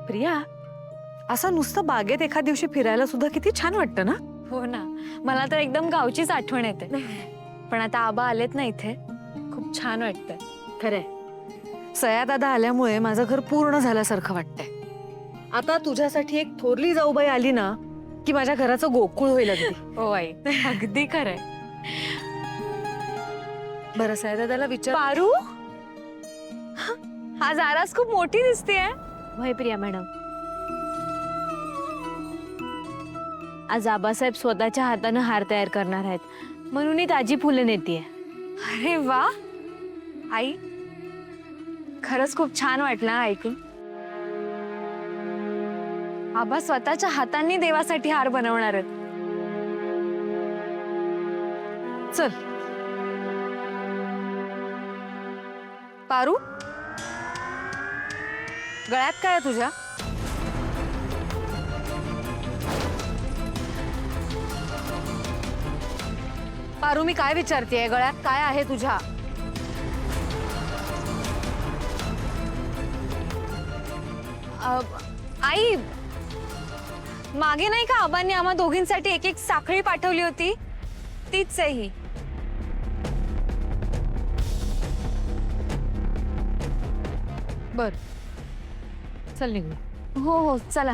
प्रिया, असं नुसतं बागेत एखाद दिवशी फिरायला सुद्धा किती छान वाटतं ना. हो ना, मला तर एकदम गावचीच आठवण येते. पण आता आबा आलेत ना इथे, खूप छान वाटतंय. खरंय, सयादादा आल्यामुळे माझं घर पूर्ण झाल्यासारखं वाटतंय. आता तुझ्यासाठी एक थोरली जाऊबाई आली ना की माझ्या घराचं गोकुळ होईल अगदी. हो आई, अगदी खरंय. बरं, सयादादाला विचार. पारू, आज आरास खूप मोठी दिसतेय. वय प्रिया मॅडम, आज आबासाहेब स्वतःच्या हाताने हार तयार करणार आहेत, म्हणून ही ताजी फुलं नेतीये. अरे वा आई, खरंच खूप छान वाटलं हा ऐकून. आबा स्वतःच्या हातांनी देवासाठी हार बनवणार आहेत. चल पारू, गळ्यात काय आहे तुझ्या? पारू, मी काय विचारतेय, गळ्यात काय आहे तुझ्या? आई, मागे नाही का आबांनी आम्हा दोघींसाठी एक एक साखळी पाठवली होती, तीच आहे ही. बर, चल निघू. हो हो, चला.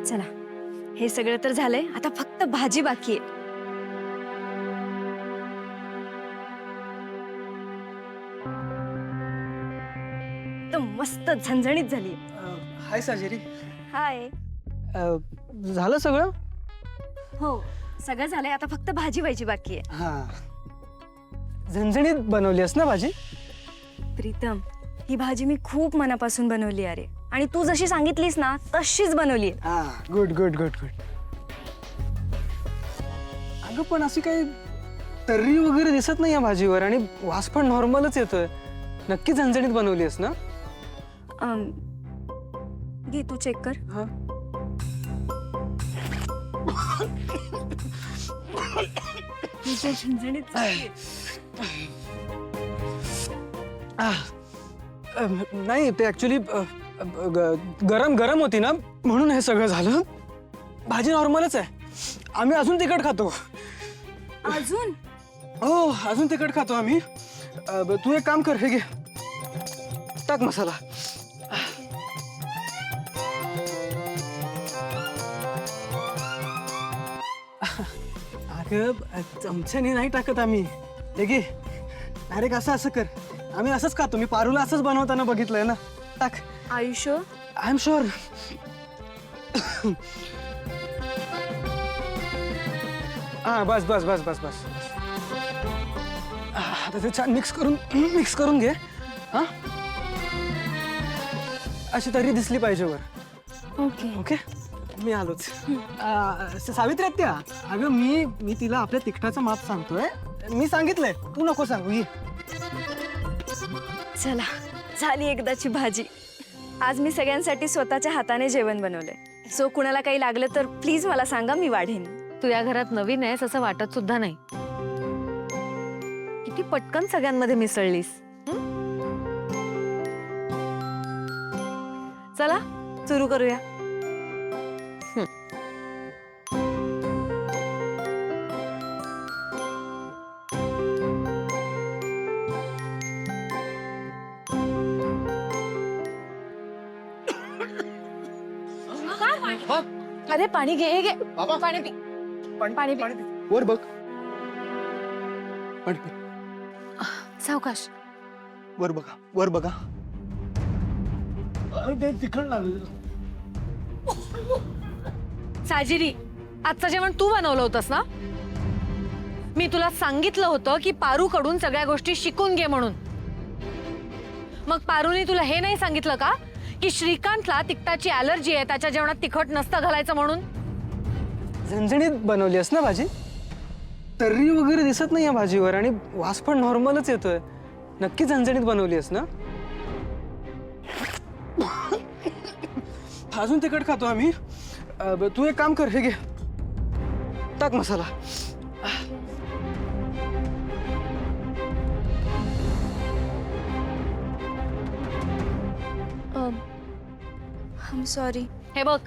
चला, हे सगळं तर झालंय, आता फक्त भाजी बाकी आहे. एकदम मस्त झणझणीत झाली. हाय साजेरी. हाय. झालं सगळं? हो, सगळं झालंय, आता फक्त भाजी व्हायची बाकी आहे. हा, झणझणीत बनवलीस ना भाजी? प्रीतम, ही भाजी मी खूप मनापासून बनवली अरे, आणि तू जशी सांगितलीस ना तशीच बनवली. हा, गुड गुड गुड गुड. अगं पण अशी काही तर्री वगैरे दिसत नाही या भाजीवर, आणि वास पण नॉर्मलच येतोय. नक्की झणझणीत बनवलीस ना? घे तू चेक कर. हा. झणझणीत नाही, ते ऍक्च्युली गरम गरम होती ना, म्हणून हे सगळं झालं. भाजी नॉर्मलच आहे. आम्ही अजून तिखट खातो. अजून? हो, अजून तिखट खातो आम्ही. तू एक काम कर, हे घे, टाक मसाला. अगं, चमच्याने नाही टाकत आम्ही. हे घे, डायरेक्ट असं असं कर. आम्ही असंच खातो. मी पारूला असंच बनवताना बघितलंय ना. टाक. आयुष्य, आय एम शुअर. हा, बस बस बस बस बस. आता ते छान मिक्स करून घे. हा, अशी तरी दिसली पाहिजे वर. ओके. ओके, मी आलोच. सावित्री आत्या, अगं मी तिला आपल्या तिखटाचं माप सांगतोय. मी सांगितलंय, तू नको सांगू. ये. चला, झाली एकदाची भाजी. आज मी सगळ्यांसाठी स्वतःच्या हाताने जेवण बनवलंय. सो कुणाला काही लागलं तर प्लीज मला सांगा, मी वाढेन. तू या घरात नवीन आहेस असं वाटत सुद्धा नाही. किती पटकन सगळ्यांमध्ये मिसळलीस. चला सुरू करूया. अरे पाणी घे, घे पाणी पी. पाणी पी. वर बघ. पाणी पी. सावकाश. वर बघा, वर बघा. ते तिखट लागलं. साजिरी, आजचं जेवण तू बनवलं होतंस ना? मी तुला सांगितलं होतं की पारू कडून सगळ्या गोष्टी शिकून घे म्हणून. मग पारूने तुला हे नाही सांगितलं का की श्रीकांतला तिखटाची ॲलर्जी आहे, त्याच्या जेवणात तिखट नसतं घालायचं म्हणून? झणझणीत बनवलीस ना भाजी? तर्री वगैरे दिसत नाही या भाजीवर, आणि वास पण नॉर्मलच येतोय. नक्की झणझणीत बनवलीस ना? अजून तिखट खातो आम्ही. तू एक काम कर, हे घे, टाक मसाला. I sorry. हे बघ,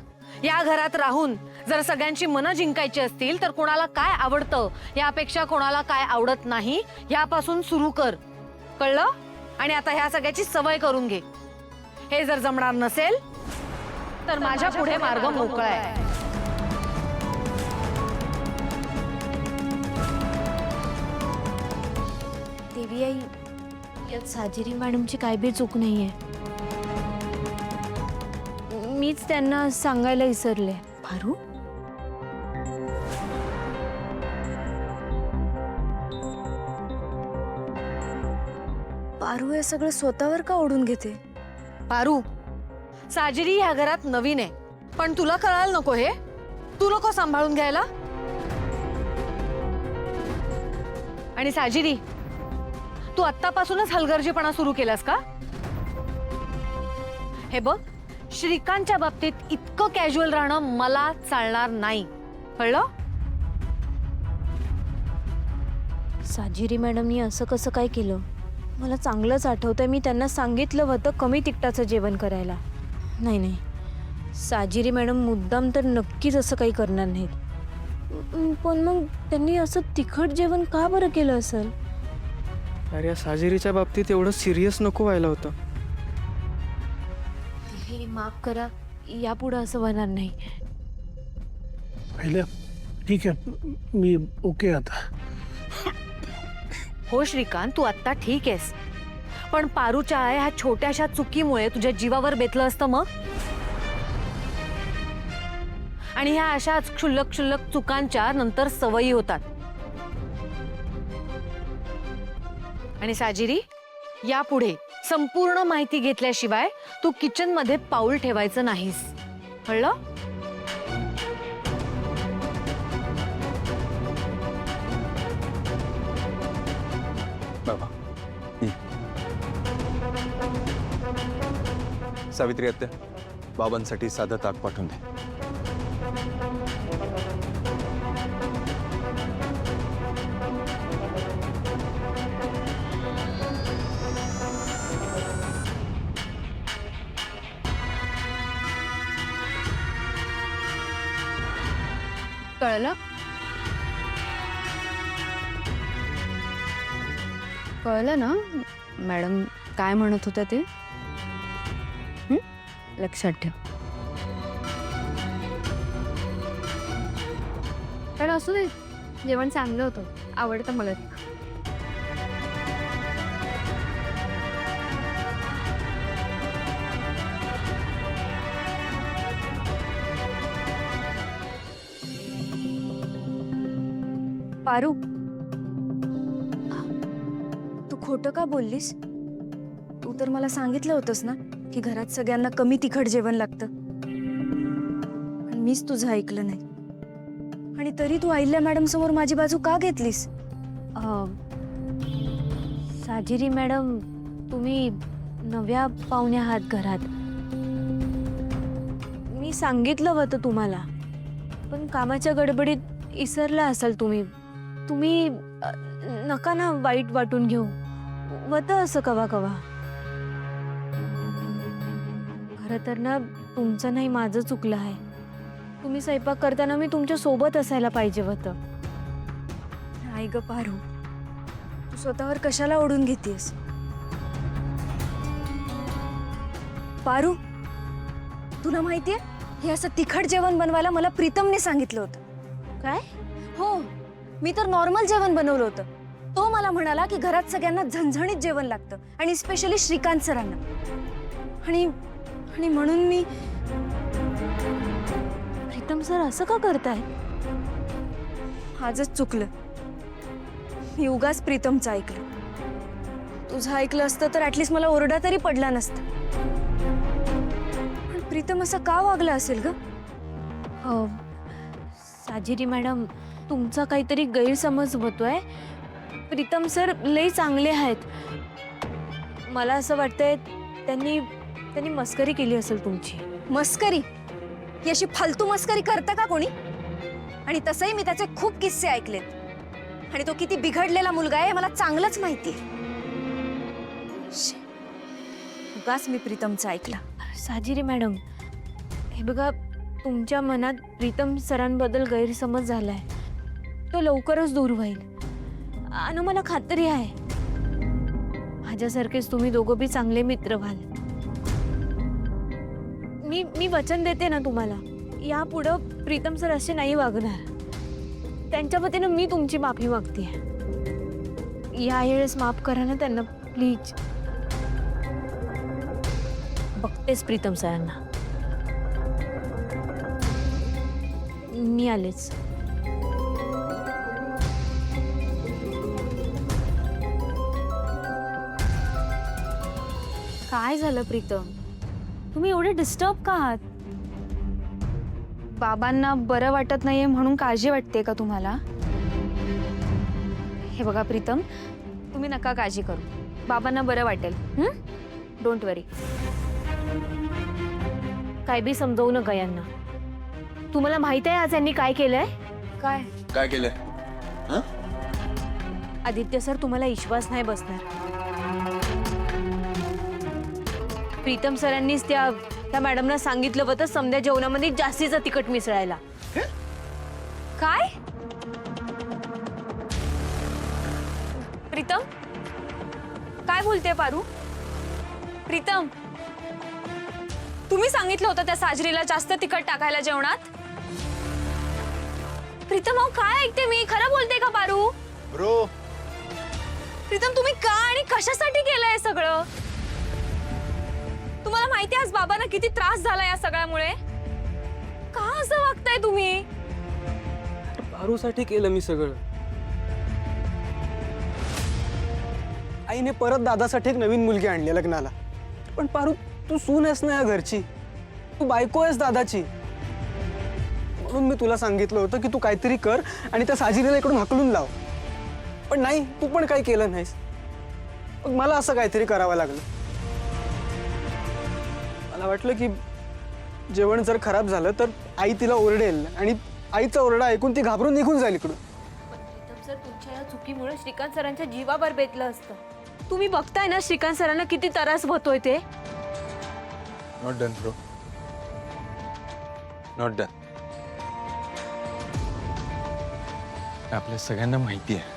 या घरात राहून जर सगळ्यांची मनं जिंकायची असतील तर कोणाला काय आवडतं यापेक्षा कोणाला काय आवडत नाही यापासून सुरू कर, कळलं? आणि आता ह्या सगळ्याची सवय करून घे. हे जर जमणार नसेल तर माझ्या पुढे मार्ग मोकळा आहे. देवी आई, यात साजिरी मॅडमची काय बी चूक नाहीये. मीच त्यांना सांगायला विसरले. पारू, पारू हे सगळं स्वतःवर का ओढून घेते? पारू, साजिरी ह्या घरात नवीन आहे, पण तुला कळायला नको हे? तू नको सांभाळून घ्यायला? आणि साजिरी, तू आत्तापासूनच हलगर्जीपणा सुरू केलास का? हे बघ, श्रीकांतच्या बाबतीत इतकं कॅज्युअल राहणं मला चालणार नाही, कळलं? साजिरी मॅडमनी असं कसं काय केलं? मला चांगलंच आठवतंय मी त्यांना सांगितलं होतं कमी तिखटाचं जेवण करायला. नाही नाही, साजिरी मॅडम मुद्दाम तर नक्कीच असं काही करणार नाहीत. पण मग त्यांनी असं तिखट जेवण का बरं केलं असेल? अरे, या साजिरीच्या बाबतीत एवढं सिरियस नको व्हायला होतं. हे माफ करा, यापुढं असं होणार नाही. पहिल्या ठीक आहे, मी ओके आता. हो श्रीकांत, तू आत्ता ठीक आहेस, पण पारूच्या ह्या छोट्याशा चुकीमुळे तुझ्या जीवावर बेतलं असतं मग. आणि ह्या अशा क्षुल्लक क्षुल्लक चुकांच्या नंतर सवयी होतात. आणि साजिरी, यापुढे संपूर्ण माहिती घेतल्याशिवाय तू किचन मध्ये पाऊल ठेवायचं नाहीस, कळलं? बाबा, सावित्री आत्या, बाबांसाठी साधं ताक पाठवून दे. कळलं? कळलं ना मॅडम काय म्हणत होत्या ते? लक्षात ठेव. तर असू दे, जेवण चांगलं होतं, आवडतं मला. पारू, तू खोटं का बोललीस? तू तर मला सांगितलं होतंस ना की घरात सगळ्यांना कमी तिखट जेवण लागतं, पण मीच तुझं ऐकलं नाही. आणि तरी तू अहिल्या मॅडम समोर माझी बाजू का घेतलीस? साजिरी मॅडम, तुम्ही नव्या पाहुण्या आहात घरात. मी सांगितलं होतं तुम्हाला, पण कामाच्या गडबडीत विसरला असाल तुम्ही. तुम्ही नका ना वाईट वाटून घेऊ, होतं असं कवा कवा. खरं तर ना तुमचं नाही, माझं चुकलं आहे. तुम्ही स्वयंपाक करताना मी तुमच्या सोबत असायला पाहिजे होतं. आई ग पारू, तू स्वतःवर कशाला ओढून घेतेस? पारू, तुला माहितीये हे असं तिखट जेवण बनवायला मला प्रीतमने सांगितलं होतं. काय? हो, मी तर नॉर्मल जेवण बनवलं होतं. तो मला म्हणाला की घरात सगळ्यांना झणझणीत जेवण लागतं आणि स्पेशली श्रीकांत सरांना. आणि म्हणून मी. प्रीतम सर असं का करताय? आजच चुकलं, मी उगाच प्रीतमचं ऐकलं. तुझं ऐकलं असतं तर ऍटलीस्ट मला ओरडा तरी पडला नसता. पण प्रीतम असं का वागला असेल ग? साजिरी मॅडम, तुमचा काहीतरी गैरसमज होतोय. प्रीतम सर लई चांगले आहेत. मला असं वाटतंय त्यांनी मस्करी केली असेल तुमची. मस्करी? ही अशी फालतू मस्करी करतं का कोणी? आणि तसंही मी त्याचे खूप किस्से ऐकलेत आणि तो किती बिघडलेला मुलगा आहे हे मला चांगलंच माहिती आहे. उगाच मी प्रीतमचं ऐकलं. साजिरी मॅडम, हे बघा, तुमच्या मनात प्रीतम सरांबद्दल गैरसमज झालाय. तो लवकरच दूर होईल आणि मला खात्री आहे माझ्यासारखेच तुम्ही दोघं बी चांगले मित्र व्हाल. मी वचन देते ना तुम्हाला, यापुढं प्रीतम सर असे नाही वागणार. त्यांच्या वतीनं मी तुमची माफी मागते. यावेळेस माफ करा ना त्यांना प्लीज. बघतेच प्रीतम सरांना. मी आलेच. काय झालं प्रीतम? तुम्ही एवढे डिस्टर्ब का आहात? बाबांना बरं वाटत नाहीये म्हणून काळजी वाटते का तुम्हाला? हे बघा प्रीतम, तुम्ही नका काळजी करू. बाबांना बरं वाटेल. डोंट वरी. काय बी समजवू नका यांना. तुम्हाला माहित आहे आज यांनी काय केलंय? काय? काय केलंय? हं? आदित्य सर, तुम्हाला विश्वास नाही बसणार. प्रीतम सरांनीच त्या मॅडमना सांगितलं होतं समद्या जेवणामध्ये जास्तीचं तिखट मिसळायला. काय? प्रीतम, काय बोलते पारू? प्रीतम, तुम्ही सांगितलं होतं त्या साजरीला जास्त तिखट टाकायला जेवणात? प्रीतम, अहो काय ऐकते मी? खरं बोलते का पारू? ब्रो, प्रीतम, तुम्ही का आणि कशासाठी केलंय हे सगळं? तुम्हाला माहिती आहे आज बाबांना किती त्रास झाला या सगळ्यामुळे? का असं वागताय तुम्ही? पारूसाठी केलं मी सगळं. आईने परत दादासाठी एक नवीन मुलगी आणली लग्नाला. पण पारू, तू सून आहेस ना या घरची, तू बायको आहेस दादाची. म्हणून मी तुला सांगितलं होतं की तू काहीतरी कर आणि त्या साजिरीला इकडून हकलून लाव. पण नाही, तू पण काही केलं नाहीस. मग मला असं काहीतरी करावं लागलं. मला वाटलं की जेवण जर खराब झालं तर आई तिला ओरडेल आणि आईचा ओरडा ऐकून ती घाबरून निघून जाईल इकडून. प्रीतम सर, तुमच्या या चुकीमुळे श्रीकांत सरांच्या जीवावर बेतलं असतं. तुम्ही बघताय ना श्रीकांत सरांना किती त्रास होतोय ते. Not done bro, not done. आपल्या सगळ्यांना माहिती आहे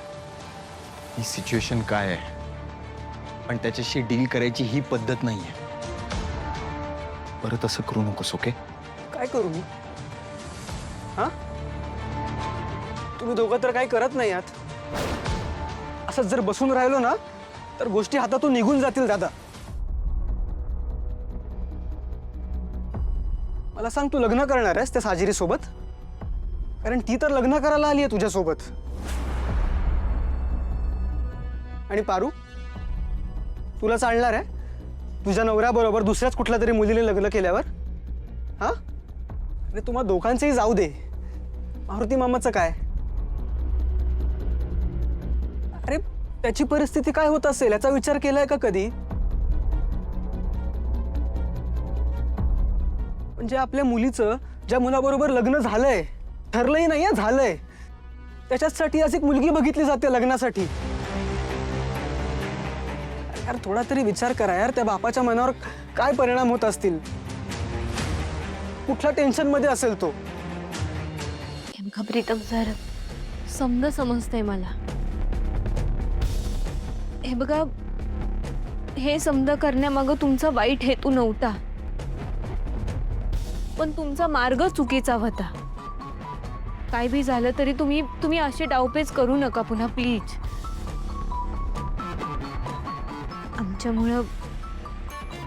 ही सिच्युएशन काय आहे, पण त्याच्याशी डील करायची ही पद्धत नाहीये. परत असं करू नकोस, ओके? काय करू मी? हा, तुम्ही दोघं तर काही करत नाही आहात. असंच जर बसून राहिलो ना तर गोष्टी हातातून निघून जातील दादा. मला सांग, तू लग्न करणार आहेस त्या साजिरी सोबत? कारण ती तर लग्न करायला आली आहे तुझ्यासोबत. आणि पारू, तुला चालणार आहे तुझ्या नवऱ्याबरोबर दुसऱ्याच कुठल्या तरी मुलीने लग्न केल्यावर? हा, अरे तुम्हा दोघांचेही जाऊ दे. मारुती मामाचं काय? अरे त्याची परिस्थिती काय होत असेल याचा विचार केलाय का कधी? म्हणजे आपल्या मुलीचं ज्या मुलाबरोबर लग्न झालंय, ठरलंही नाही झालंय, त्याच्यासाठी आज एक मुलगी बघितली जाते लग्नासाठी. यार थोडा तरी विचार करा यार, त्या बापाच्या मनावर काय परिणाम होत असतील, कुठल्या टेन्शन मध्ये असेल तो. नेमका प्रीतम सर समजतंय मला. हे बघा, हे समज करण्यामागं तुमचा वाईट हेतू नव्हता, पण तुमचा मार्ग चुकीचा होता. काय बी झालं तरी तुम्ही असे डावपेच करू नका पुन्हा प्लीज. आमच्यामुळं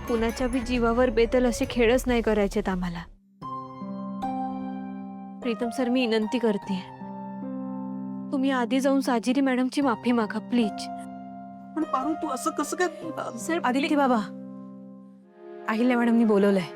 कुणाच्या बी जीवावर बेतल असे खेळच नाही करायचेत आम्हाला. प्रीतम सर, मी विनंती करते, तुम्ही आधी जाऊन साजिरी मॅडमची माफी मागा प्लीज. पण पारू, तू असं कसं काय? सर, आदित्य बाबा, अहिल्या मॅडमनी बोलवलंय.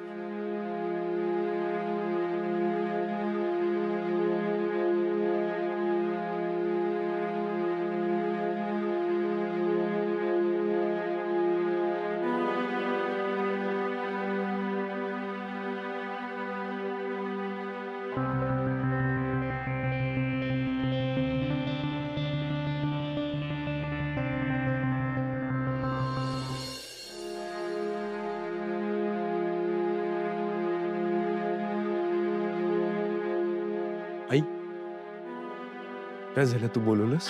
काय झालं, तू बोलवलंस?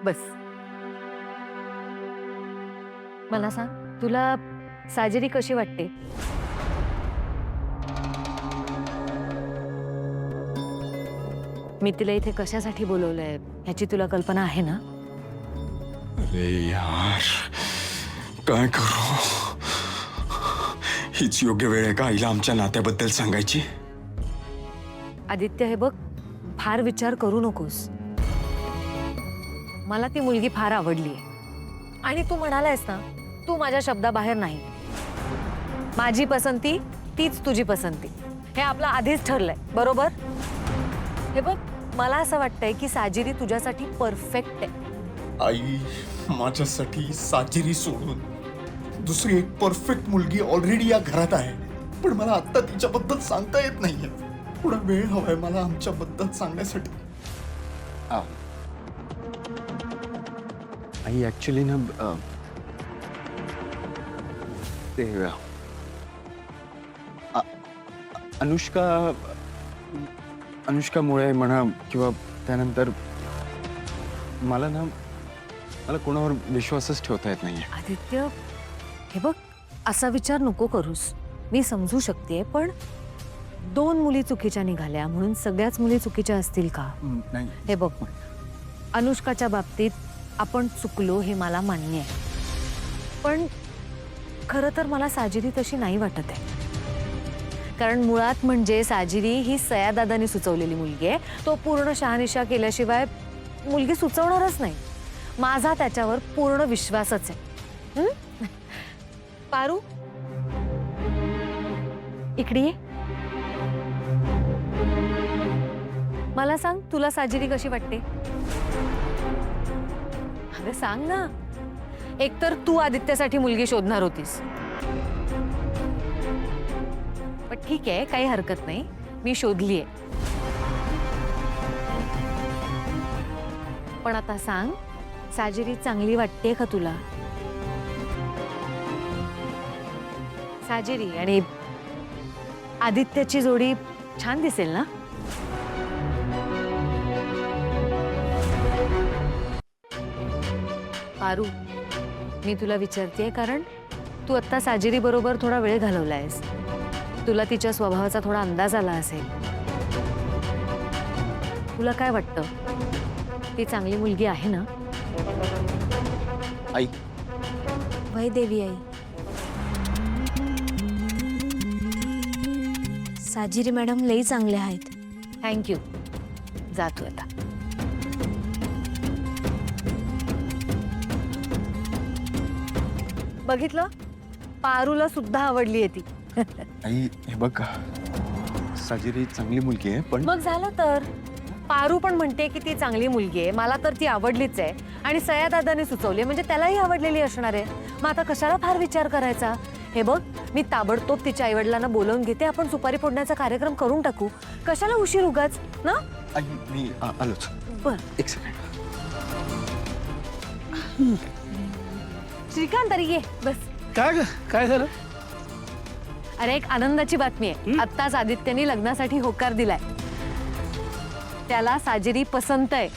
बस. मला सांग, तुला साजिरी कशी वाटते? मी तिला इथे कशासाठी बोलवलंय ह्याची तुला कल्पना आहे ना? अरे यार, काय करू? हीच योग्य वेळ आहे का आईला आमच्या नात्याबद्दल सांगायची? आदित्य, हे बघ, फार विचार करू नकोस. मला ती मुलगी फार आवडली आणि तू म्हणालायस ना, तू माझ्या शब्दाबाहेर नाही. माझी पसंती तीच तुझी पसंती, हे आपलं आधीच ठरलंय, बरोबर? हे बघ, मला असं वाटतंय की साजिरी तुझ्यासाठी परफेक्ट आहे. आई, माझ्यासाठी साजिरी सोडून दुसरी एक परफेक्ट मुलगी ऑलरेडी या घरात आहे, पण मला आता तिच्याबद्दल सांगता येत नाहीये. थोडा वेळ हवाय मला आमच्याबद्दल सांगण्यासाठी. आई ऍक्च्युली ना ते अनुष्कामुळे म्हणा किंवा त्यानंतर मला कोणावर विश्वासच ठेवता येत नाहीये. आदित्य, हे बघ, असा विचार नको करूस. मी समजू शकते, पण 2 मुली चुकीच्या निघाल्या म्हणून सगळ्याच मुली चुकीच्या असतील का? नाही. हे बघ, अनुष्काच्या बाबतीत आपण चुकलो हे मला मान्य आहे, पण खरं तर मला साजिरी तशी नाही वाटत आहे. कारण मुळात म्हणजे साजिरी ही सयादादांनी सुचवलेली मुलगी आहे. तो पूर्ण शहानिशा केल्याशिवाय मुलगी सुचवणारच नाही. माझा त्याच्यावर पूर्ण विश्वासच आहे. पारू, इकडे ये. मला सांग, तुला साजिरी कशी वाटते? अरे सांग ना. एकतर तू आदित्यासाठी मुलगी शोधणार होतीस, पण ठीक आहे, काही हरकत नाही, मी शोधलीये. पण आता सांग, साजिरी चांगली वाटते का तुला? साजिरी आणि आदित्याची जोडी छान दिसेल ना? पारू, मी तुला विचारतेय कारण तू आत्ता साजिरी बरोबर थोडा वेळ घालवलायस. तुला तिच्या स्वभावाचा थोडा अंदाज आला असेल. तुला काय वाटतं, ती चांगली मुलगी आहे ना? आई, वै देवी आई. साजिरी मॅडम लई चांगले आहेत. थँक्यू. जा तू आता. बघितलं, पारूला सुद्धा आवडली आहे ती. आई हे बघ, साजिरी चांगली मुलगी आहे, पण मग झालं तर. पारू पण म्हणते की ती चांगली मुलगी आहे, मला तर ती आवडलीच आहे आणि सयादादाने सुचवली म्हणजे त्यालाही आवडलेली असणार आहे. मग आता कशाला फार विचार करायचा? हे बघ, मी ताबडतोब तिच्या आईवडिलांना बोलवून घेते. आपण सुपारी फोडण्याचा कार्यक्रम करून टाकू. कशाला उशीर उगाच ना? आई मी आलोच. बर. एक सेकंड. श्रीकांत, अरे ये बस. काय झालं? अरे, एक आनंदाची बातमी आहे. आत्ताच आदित्यने लग्नासाठी होकार दिलाय. त्याला साजिरी पसंत आहे.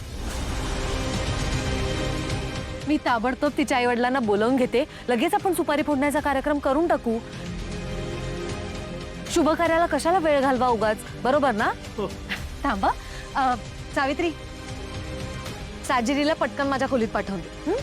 मी ताबडतोब तिच्या आई वडिलांना बोलावून घेते. लगेच आपण सुपारी फोडण्याचा कार्यक्रम करून टाकू. शुभ कार्याला कशाला वेळ घालवा उगाच, बरोबर ना? थांबा, सावित्री, साजिरीला पटकन माझ्या खोलीत पाठवते.